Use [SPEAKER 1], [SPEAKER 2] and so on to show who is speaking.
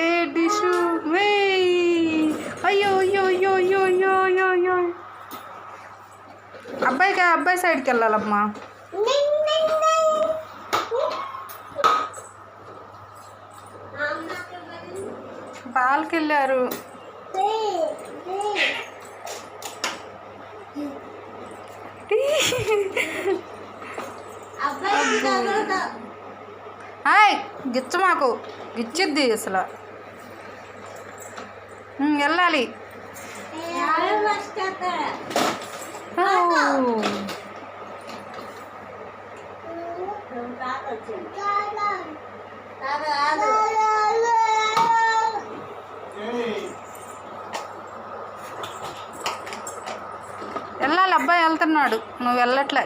[SPEAKER 1] ఏ డిషు అయ్యో అయ్యో అయ్యో అయ్యో అయ్యో అయ్యో అయ్యో అబ్బాయి సైడ్కి వెళ్ళాలమ్మా. బాల్కి వెళ్ళారు. హాయ్ గిచ్చ మాకు గిచ్చిద్ది అసలు. వెళ్ళాలి. వెళ్ళాలి. అబ్బాయి వెళ్తున్నాడు, నువ్వు వెళ్ళట్లే.